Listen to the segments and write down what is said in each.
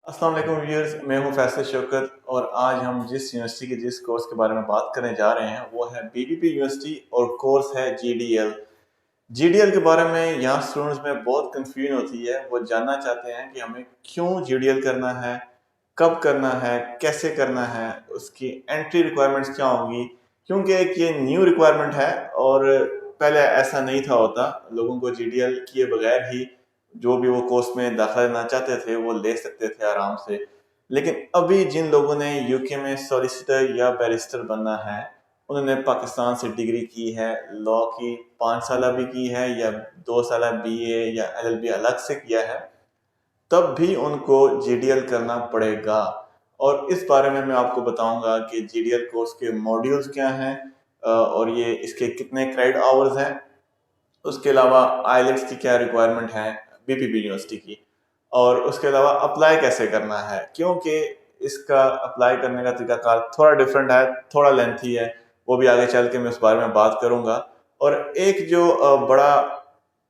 अस्सलाम वालेकुम व्यूअर्स, मैं हूं फैसल शौकत और आज हम जिस यूनिवर्सिटी के जिस कोर्स के बारे में बात करने जा रहे हैं वो है बीबीपी यूनिवर्सिटी और कोर्स है जीडीएल। जीडीएल के बारे में यहाँ स्टूडेंट्स में बहुत कंफ्यूजन होती है। वो जानना चाहते हैं कि हमें क्यों जीडीएल करना है, कब करना है, कैसे करना है, उसकी एंट्री रिक्वायरमेंट्स क्या होंगी, क्योंकि एक ये न्यू रिक्वायरमेंट है और पहले ऐसा नहीं था होता। लोगों को जीडीएल किए बगैर ही जो भी वो कोर्स में दाखिला लेना चाहते थे वो ले सकते थे आराम से। लेकिन अभी जिन लोगों ने यूके में सॉलिसिटर या बैरिस्टर बनना है, उन्होंने पाकिस्तान से डिग्री की है, लॉ की 5 साल भी की है या 2 साल बीए या एलएलबी अलग से किया है, तब भी उनको जीडीएल करना पड़ेगा। और इस बारे में मैं आपको बताऊंगा कि जीडीएल कोर्स के मॉड्यूल्स क्या हैं और ये इसके कितने क्रेडिट आवर्स हैं। उसके अलावा आईलेट्स की क्या रिक्वायरमेंट है बीपीपी यूनिवर्सिटी की, और उसके अलावा अप्लाई कैसे करना है, क्योंकि इसका अप्लाई करने का तरीकाकार थोड़ा डिफरेंट है, थोड़ा लेंथी है। वो भी आगे चल के मैं उस बारे में बात करूंगा। और एक जो बड़ा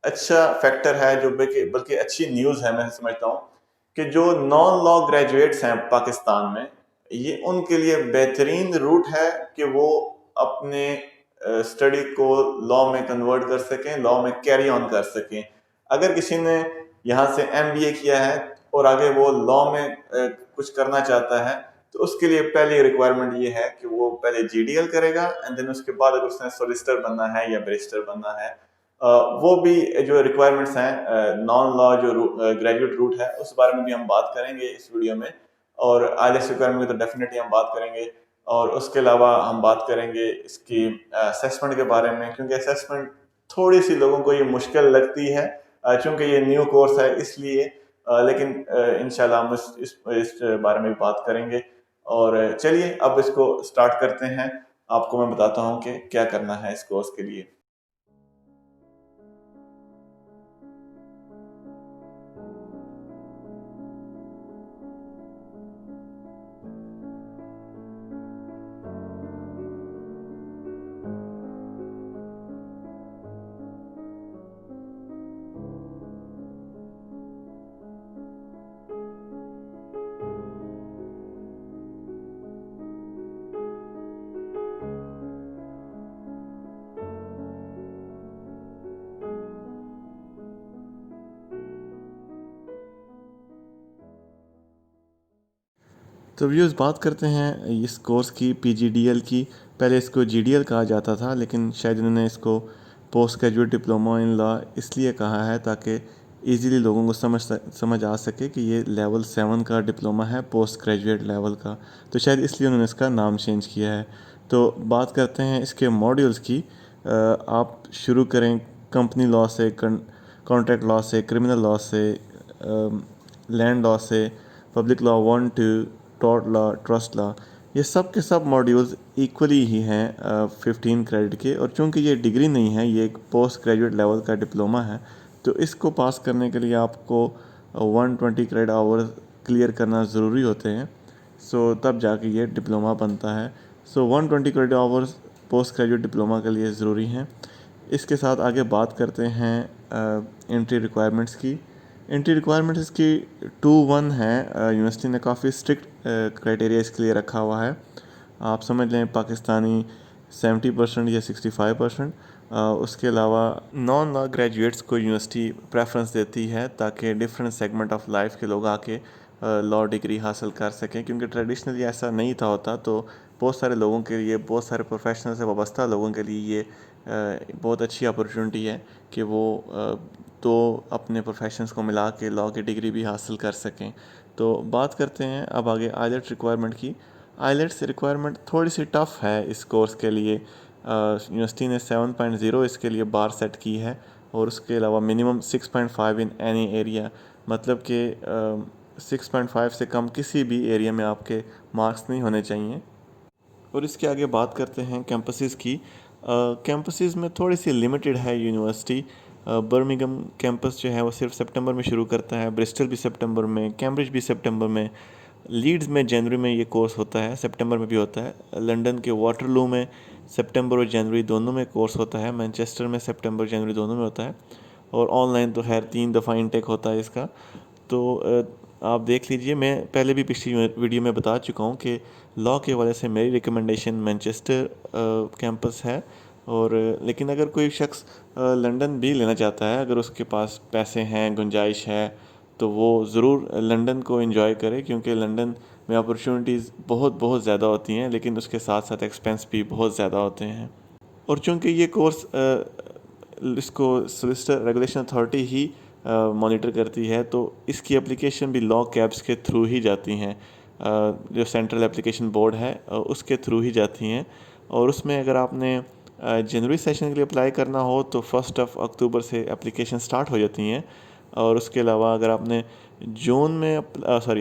अच्छा फैक्टर है, जो बल्कि बल्कि अच्छी न्यूज़ है मैं समझता हूँ, कि जो नॉन लॉ ग्रेजुएट्स हैं पाकिस्तान में, ये उनके लिए बेहतरीन रूट है कि वो अपने स्टडी को लॉ में कन्वर्ट कर सकें, लॉ में कैरी ऑन कर सकें। अगर किसी ने यहाँ से एमबीए किया है और आगे वो लॉ में कुछ करना चाहता है, तो उसके लिए पहली रिक्वायरमेंट ये है कि वो पहले जीडीएल करेगा एंड देन उसके बाद अगर उसने सोलिसिटर बनना है या बैरिस्टर बनना है, वो भी जो रिक्वायरमेंट्स हैं नॉन लॉ जो ग्रेजुएट रूट है उस बारे में भी हम बात करेंगे इस वीडियो में। और आईएलटीएस रिक्वायरमेंट की तो डेफिनेटली हम बात करेंगे। और उसके अलावा हम बात करेंगे इसकी असेसमेंट के बारे में, क्योंकि असेसमेंट थोड़ी सी लोगों को ये मुश्किल लगती है क्योंकि ये न्यू कोर्स है इसलिए। लेकिन इंशाल्लाह हम इस बारे में भी बात करेंगे। और चलिए अब इसको स्टार्ट करते हैं। आपको मैं बताता हूँ कि क्या करना है इस कोर्स के लिए। तो व्यूज़ बात करते हैं इस कोर्स की, पीजीडीएल की। पहले इसको जीडीएल कहा जाता था, लेकिन शायद इन्होंने इसको post graduate diploma in law इसलिए कहा है ताकि इजीली लोगों को समझ आ सके कि ये लेवल 7 का डिप्लोमा है, पोस्ट ग्रेजुएट लेवल का। तो शायद इसलिए उन्होंने इसका नाम चेंज किया है। तो बात करते हैं इसके मॉड्यूल्स की। आप शुरू करें कंपनी लॉ से, कॉन्ट्रैक्ट लॉ से, क्रिमिनल लॉ से, लैंड लॉ से, public law 1 2, tort law, trust law. ये सब के सब मॉड्यूल्स इक्वली ही हैं 15 क्रेडिट के। और चूंकि ये डिग्री नहीं है, ये एक पोस्ट ग्रेजुएट लेवल का डिप्लोमा है, तो इसको पास करने के लिए आपको 120 क्रेडिट आवर्स क्लियर करना ज़रूरी होते हैं। सो तब जाके ये डिप्लोमा बनता है। सो 120 credit hours post graduate diploma के लिए ज़रूरी हैं। इसके साथ आगे बात करते हैं एंट्री रिक्वायरमेंट्स की। एंट्री रिक्वायरमेंट्स इसकी 2-1 है। यूनिवर्सिटी ने काफ़ी स्ट्रिक्ट क्राइटेरिया इसके लिए रखा हुआ है। आप समझ लें पाकिस्तानी 70% या 65%। उसके अलावा नॉन लॉ ग्रेजुएट्स को यूनिवर्सिटी प्रेफरेंस देती है ताकि डिफरेंट सेगमेंट ऑफ लाइफ के लोग आके लॉ डिग्री हासिल कर सकें, क्योंकि ट्रेडिशनली ऐसा नहीं था होता। तो बहुत सारे लोगों के लिए, बहुत सारे प्रोफेशनल से वाबस्ता लोगों के लिए ये बहुत अच्छी अपॉर्चुनिटी है कि वो तो अपने प्रोफेशंस को मिला के लॉ की डिग्री भी हासिल कर सकें। तो बात करते हैं अब आगे आईलेट्स रिक्वायरमेंट की। आईलेट्स रिक्वायरमेंट थोड़ी सी टफ़ है इस कोर्स के लिए। यूनिवर्सिटी ने 7.0 इसके लिए बार सेट की है, और उसके अलावा मिनिमम 6.5 इन एनी एरिया, मतलब कि 6.5 से कम किसी भी एरिया में आपके मार्क्स नहीं होने चाहिए। और इसके आगे बात करते हैं कैंपसेस की। कैंपसेस में थोड़ी सी लिमिटेड है यूनिवर्सिटी। बर्मिंघम कैंपस जो है वो सिर्फ सितंबर में शुरू करता है, ब्रिस्टल भी सितंबर में, कैम्ब्रिज भी सितंबर में, लीड्स में जनवरी में ये कोर्स होता है, सितंबर में भी होता है। लंदन के वाटरलू में सितंबर और जनवरी दोनों में कोर्स होता है। मैनचेस्टर में सितंबर जनवरी दोनों में होता है। और ऑनलाइन तो खैर 3 दफ़ा इनटेक होता है इसका। तो आप देख लीजिए, मैं पहले भी पिछली वीडियो में बता चुका हूँ कि लॉ के वजह से मेरी रिकमेंडेशन मैनचेस्टर कैंपस है। और लेकिन अगर कोई शख्स लंदन भी लेना चाहता है, अगर उसके पास पैसे हैं, गुंजाइश है, तो वो ज़रूर लंदन को एंजॉय करे, क्योंकि लंदन में अपॉर्चुनिटीज़ बहुत बहुत ज़्यादा होती हैं, लेकिन उसके साथ साथ एक्सपेंस भी बहुत ज़्यादा होते हैं। और चूँकि ये कोर्स इसको सोलिसिटर रेगुलेशन अथॉरिटी ही मॉनिटर करती है, तो इसकी एप्लीकेशन भी लॉ कैब्स के थ्रू ही जाती हैं। जो सेंट्रल एप्लीकेशन बोर्ड है उसके थ्रू ही जाती हैं। और उसमें अगर आपने जनवरी सेशन के लिए अप्लाई करना हो तो 1 अक्टूबर से एप्लीकेशन स्टार्ट हो जाती हैं। और उसके अलावा अगर आपने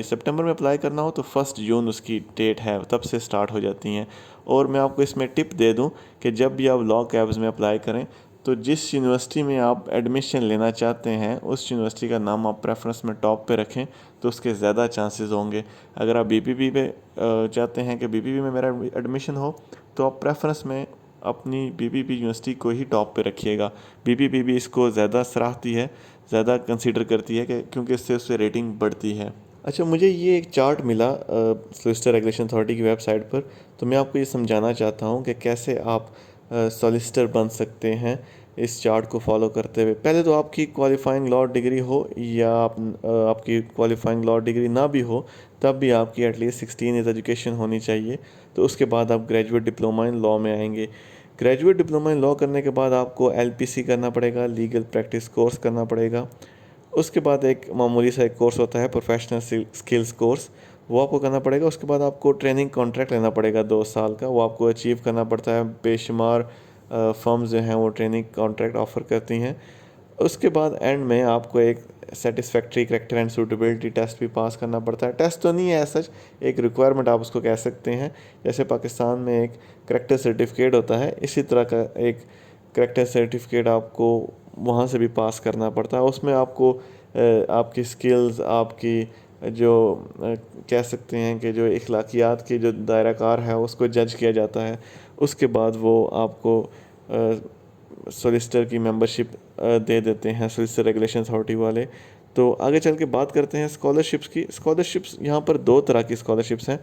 सितंबर में अप्लाई करना हो तो 1 जून उसकी डेट है, तब से स्टार्ट हो जाती हैं। और मैं आपको इसमें टिप दे दूं कि जब भी आप लॉ कैब्स में अप्लाई करें तो जिस यूनिवर्सिटी में आप एडमिशन लेना चाहते हैं उस यूनिवर्सिटी का नाम आप प्रेफरेंस में टॉप पे रखें, तो उसके ज़्यादा चांसेस होंगे। अगर आप बीपीपी पे चाहते हैं कि बीपीपी में मेरा एडमिशन हो, तो आप प्रेफरेंस में अपनी बीपीपी यूनिवर्सिटी को ही टॉप पे रखिएगा। बीपीपी भी इसको ज़्यादा सराहती है, ज़्यादा कंसीडर करती है कि क्योंकि इससे उससे रेटिंग बढ़ती है। अच्छा, मुझे ये एक चार्ट मिला सोलिसिटर रेगुलेशन अथॉरिटी की वेबसाइट पर, तो मैं आपको ये समझाना चाहता हूँ कि कैसे आप सॉलिसिटर बन सकते हैं इस चार्ट को फॉलो करते हुए। पहले तो आपकी क्वालिफाइंग लॉ डिग्री हो या आपकी क्वालिफाइंग लॉ डिग्री ना भी हो, तब भी आपकी एटलीस्ट 16 ईयर्स एजुकेशन होनी चाहिए। तो उसके बाद आप ग्रेजुएट डिप्लोमा इन लॉ में आएंगे। ग्रेजुएट डिप्लोमा इन लॉ करने के बाद आपको एलपीसी करना पड़ेगा, लीगल प्रैक्टिस कोर्स करना पड़ेगा। उसके बाद एक मामूली सा एक कोर्स होता है प्रोफेशनल स्किल्स कोर्स, वो आपको करना पड़ेगा। उसके बाद आपको ट्रेनिंग कॉन्ट्रैक्ट लेना पड़ेगा 2 साल का, वो आपको अचीव करना पड़ता है। बेशुमार फर्म्स जो हैं वो ट्रेनिंग कॉन्ट्रैक्ट ऑफ़र करती हैं। उसके बाद एंड में आपको एक satisfactory character and suitability test भी पास करना पड़ता है। टेस्ट तो नहीं है सच, एक रिक्वायरमेंट आप उसको कह सकते हैं। जैसे पाकिस्तान में एक करेक्टर सर्टिफिकेट होता है, इसी तरह का एक करेक्टर सर्टिफिकेट आपको वहाँ से भी पास करना पड़ता है। उसमें आपको आपकी स्किल्स, आपकी जो कह सकते हैं कि जो इखलाकियात की जो दायरा कार है उसको जज किया जाता है। उसके बाद वो आपको सोलिसिटर की मेंबरशिप दे देते हैं, सोलिसिटर रेगुलेशन अथॉरिटी वाले। तो आगे चल के बात करते हैं स्कॉलरशिप्स की। स्कॉलरशिप्स यहाँ पर 2 तरह की स्कॉलरशिप्स हैं।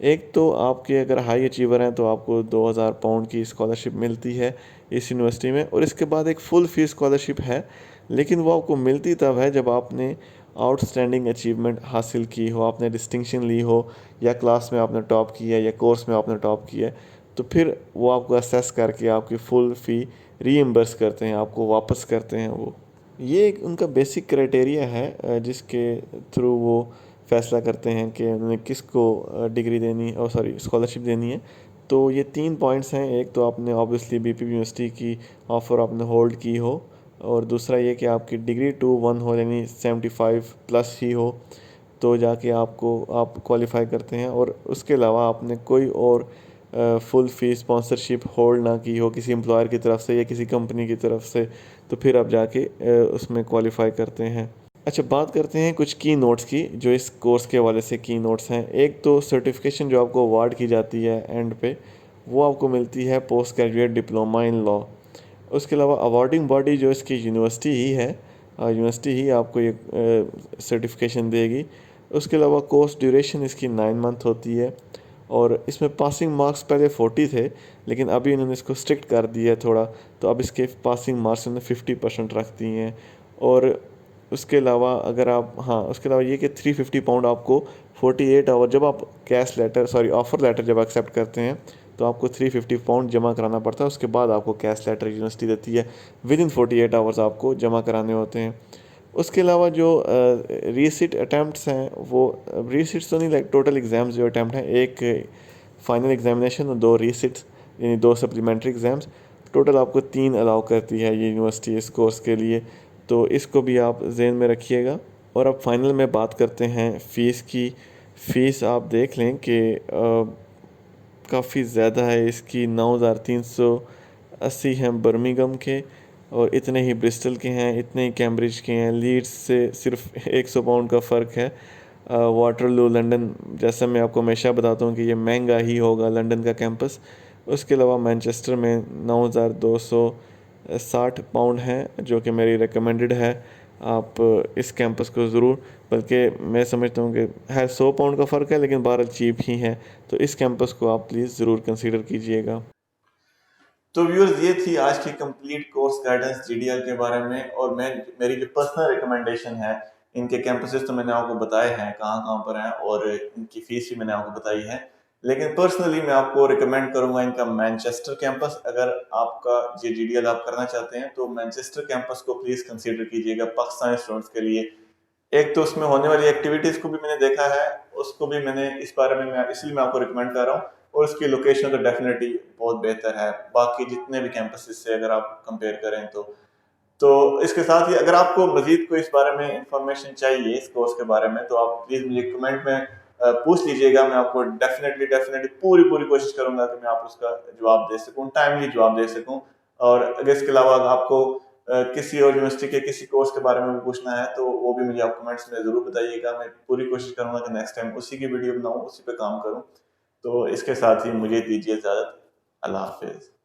एक तो आपके अगर हाई अचीवर हैं तो आपको 2000 पाउंड की स्कॉलरशिप मिलती है इस यूनिवर्सिटी में। और इसके बाद एक फुल फीस स्कॉलरशिप है, लेकिन वो आपको मिलती तब है जब आपने आउटस्टैंडिंग अचीवमेंट हासिल की हो, आपने डिस्टिंक्शन ली हो, या क्लास में आपने टॉप किया है या कोर्स में आपने टॉप किया है, तो फिर वो आपको असेस करके आपकी फ़ुल फ़ी रीइम्बर्स करते हैं, आपको वापस करते हैं। वो ये एक उनका बेसिक क्राइटेरिया है जिसके थ्रू वो फैसला करते हैं कि उन्होंने किसको डिग्री देनी और स्कॉलरशिप देनी है। तो ये 3 पॉइंट्स हैं। एक तो आपने ऑब्वियसली बीपीपी यूनिवर्सिटी की ऑफ़र आपने होल्ड की हो, और दूसरा ये कि आपकी डिग्री 2-1 हो, यानी 75 प्लस ही हो, तो जाके आप क्वालिफाई करते हैं। और उसके अलावा आपने कोई और फुल फी स्पॉन्सरशिप होल्ड ना की हो किसी एम्प्लॉयर की तरफ से या किसी कंपनी की तरफ से, तो फिर आप जाके उसमें क्वालिफाई करते हैं। अच्छा, बात करते हैं कुछ की नोट्स की जो इस कोर्स के हवाले से की नोट्स हैं। एक तो सर्टिफिकेशन जो आपको अवार्ड की जाती है एंड पे, वो आपको मिलती है post graduate diploma in law. उसके अलावा अवार्डिंग बॉडी जो इसकी यूनिवर्सिटी ही है, यूनिवर्सिटी ही आपको ये सर्टिफिकेशन देगी। उसके अलावा कोर्स ड्यूरेशन इसकी 9 मंथ होती है। और इसमें पासिंग मार्क्स पहले 40 थे, लेकिन अभी इन्होंने इसको स्ट्रिक्ट कर दिया है थोड़ा, तो अब इसके पासिंग मार्क्स उन्होंने 50% रख दिए हैं। और उसके अलावा अगर आप उसके अलावा ये कि 350 पाउंड आपको 48 आवर, जब आप ऑफ़र लेटर जब एक्सेप्ट करते हैं तो आपको 350 पाउंड जमा कराना पड़ता है। उसके बाद आपको कैश लेटर यूनिवर्सिटी देती है, विद इन 48 आवर्स आपको जमा कराने होते हैं। उसके अलावा जो रीसिट अटैम्प्ट्स हैं, वो रीसिट्स तो नहीं, लाइक टोटल एग्ज़ाम्स जो अटैम्प्ट हैं, एक फाइनल एग्जामिनेशन और 2 रीसिट्स यानी 2 सप्लीमेंट्री एग्ज़ाम्स, टोटल आपको 3 अलाउ करती है ये यूनिवर्सिटी इस कोर्स के लिए। तो इसको भी आप ज़हन में रखिएगा। और अब फाइनल में बात करते हैं फ़ीस की। फ़ीस आप देख लें कि काफ़ी ज़्यादा है इसकी। 9380 हैं बर्मिंघम के, और इतने ही ब्रिस्टल के हैं, इतने ही कैम्ब्रिज के हैं। लीड्स से सिर्फ 100 पाउंड का फ़र्क है। वाटरलू लंदन, जैसा मैं आपको हमेशा बताता हूँ कि ये महंगा ही होगा लंदन का कैंपस। उसके अलावा मैनचेस्टर में 9260 पाउंड हैं, जो कि मेरी रिकमेंडेड है। आप इस कैंपस को ज़रूर, बल्कि मैं समझता हूँ कि है 100 पाउंड का फ़र्क है लेकिन बहरहाल चीप ही है, तो इस कैंपस को आप प्लीज़ ज़रूर कंसीडर कीजिएगा। तो व्यूअर्स, ये थी आज की कंप्लीट कोर्स गाइडेंस जीडीएल के बारे में, और मैं मेरी जो पर्सनल रिकमेंडेशन है, इनके कैंपसेस तो मैंने आपको बताए हैं कहाँ कहाँ पर हैं, और इनकी फीस भी मैंने आपको बताई है। लेकिन पर्सनली मैं आपको रिकमेंड करूंगा इनका मैनचेस्टर कैंपस। अगर आपका ये जीडीएल आप करना चाहते हैं तो मैनचेस्टर कैंपस को प्लीज़ कंसीडर कीजिएगा पाकिस्तानी स्टूडेंट्स के लिए। एक तो उसमें होने वाली एक्टिविटीज को भी मैंने देखा है, उसको भी मैंने इस बारे में मैं इसलिए मैं आपको रिकमेंड कर रहा हूँ, और उसकी लोकेशन तो डेफिनेटली बहुत बेहतर है बाकी जितने भी कैंपसेस से अगर आप कंपेयर करें तो इसके साथ ही अगर आपको मजीद कोई इस बारे में इंफॉर्मेशन चाहिए इस कोर्स के बारे में, तो आप प्लीज़ मुझे कमेंट में पूछ लीजिएगा। मैं आपको डेफिनेटली डेफिनेटली पूरी पूरी कोशिश करूंगा कि मैं आपको उसका जवाब दे सकूं, टाइमली जवाब दे सकूं। और अगर इसके अलावा आपको किसी और यूनिवर्सिटी के किसी कोर्स के बारे में भी पूछना है तो वो भी मुझे आप कमेंट्स में ज़रूर बताइएगा। मैं पूरी कोशिश करूंगा कि नेक्स्ट टाइम उसी की वीडियो बनाऊं, उसी पे काम करूं। तो इसके साथ ही मुझे दीजिए इजाज़त। अल्लाह हाफिज़।